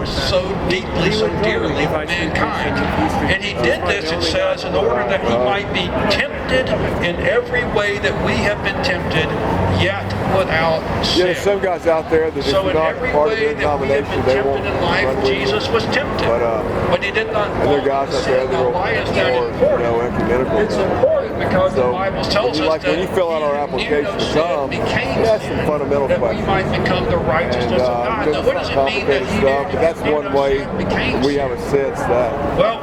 so deeply, so dearly mankind. And he did this, it says, in order that he might be tempted in every way that we have been tempted, yet without sin. Yeah, there's some guys out there that So if in you're not every part of way their that we have denomination, been they won't tempted in life, run with Jesus you. was tempted. But he did not and there are guys out there that are why is that more, important? ecumenical. It's important because the Bible tells us that when you fill out our application to come, he has some fundamental that questions. we might become the righteousness of God. Now, what does it mean that he stuff, but that's one way we have a sense that. Well,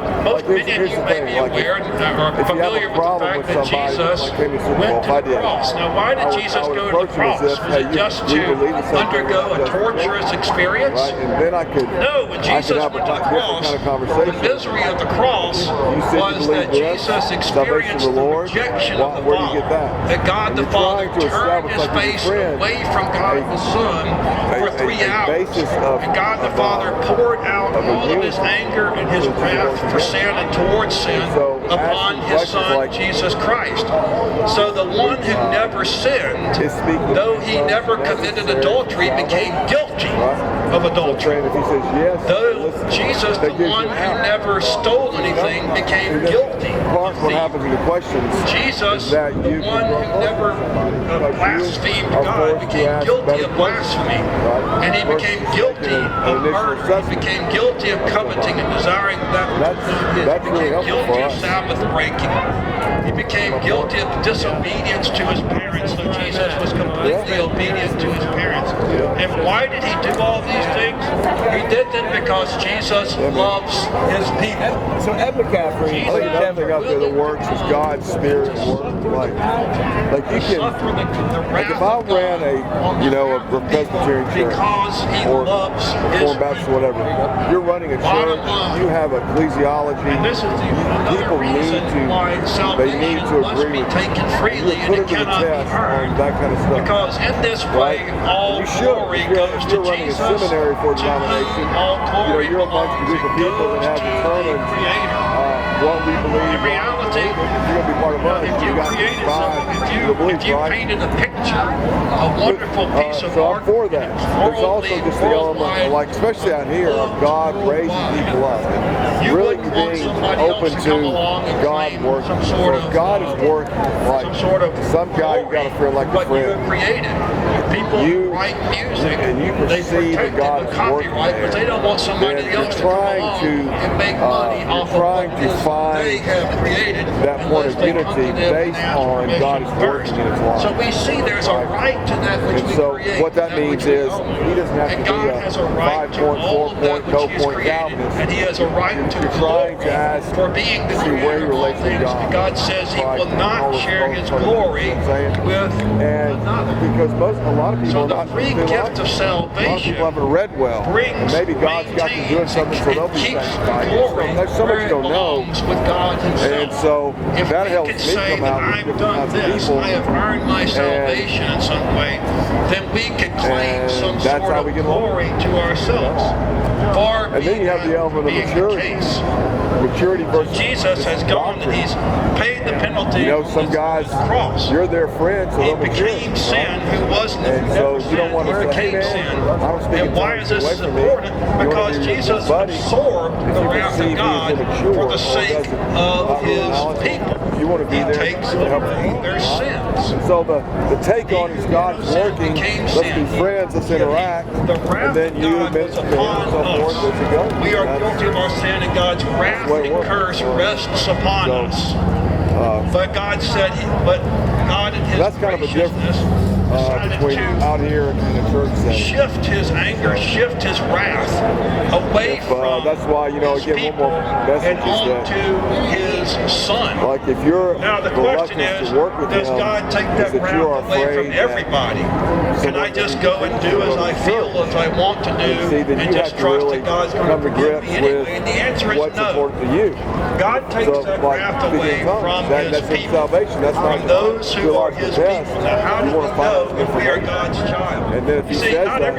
many of you may be aware or familiar with the fact that Jesus went to the cross. Now, why did Jesus go to the cross? Was it just to undergo a torturous experience? No, when Jesus went to the cross, the misery of the cross was that Jesus experienced the rejection of the Father. That God the Father turned his face away from God the Son for 3 hours. And God the Father poured out all of his anger and his wrath for sin and towards sin upon his Son, Jesus Christ. So the one who never sinned, though he never committed adultery, became guilty of adultery. Though Jesus, the one who never stole anything, became guilty of thieves. Jesus, the one who never blasphemed God, became guilty of blasphemy. And he became guilty of murder. He became guilty of coveting and desiring that which was not his. He became guilty of Sabbath breaking. He became guilty of disobedience to his parents, though Jesus was completely obedient to his parents. And why did he do all these things? He did them because Jesus loves his people. So Ed McCaffrey, I think another thing out there that works is God's Spirit working life. Like you can, like if I ran a Presbyterian church or Reformed Baptist or whatever, you're running a church, you have ecclesiology, people need to agree with taken freely and it cannot be heard. That kind of stuff. Because in this way, all glory goes to Jesus. You're running a seminary for a denomination. You're amongst a group of people that have determined what we believe. In reality, you're going to be part of us. if you painted a picture, a wonderful piece of art, for that. There's also just the element, like especially out here, of God raising people up. You Really wouldn't want being somebody open else to come to along and God claim working. some sort of, if God is working, like some guy you got to feel like a what you friend. have created. People who write music, and you they perceive protect that God it with is working copyright because they don't want somebody else to come along and make money off of what they have created. That point of unity based on God is working in his life. So we see there's a right to that which we create. What that means is he doesn't have to be a 5-point, 4-point, no point Calvinist. And he has a right to glory for being the creator of all things. And God says he will not share his glory with another. Because a lot of people so the free gift of salvation a lot of people haven't read well. And maybe God's got to do something so they'll be sanctified. There's so much you don't know. With God himself. And so if that we helps could me say come out that with I've done this, people. I have earned my salvation in some way, then we could claim some sort of glory to ourselves. And then you have the element of maturity. Maturity versus Jesus has gone and he's paid the penalty some guys, on the cross. You're their friend, so he became sin who wasn't, and so you don't want to say, hey, sin. And why is this important? Because Jesus absorbed the wrath of God for the sake of his people. You want to be there takes away their sins. So the take on is God's working. Let's be friends. Let's interact. And then you minister to him and so forth. We are guilty of our sin, and God's wrath and curse rests upon us. But God said, but God in his graciousness between out here and the church setting. Shift his anger, shift his wrath away from that's why, his again, people one more message and onto his son. Like if you're now the question is, does God take that wrath away from everybody? Can I just go and do as I feel, as I want to do, and just trust that God's going to forgive me anyway? And the answer is no. God takes that wrath away from his people, from those who are his people. Now how do we know if we are God's child? And then if he see, says not that,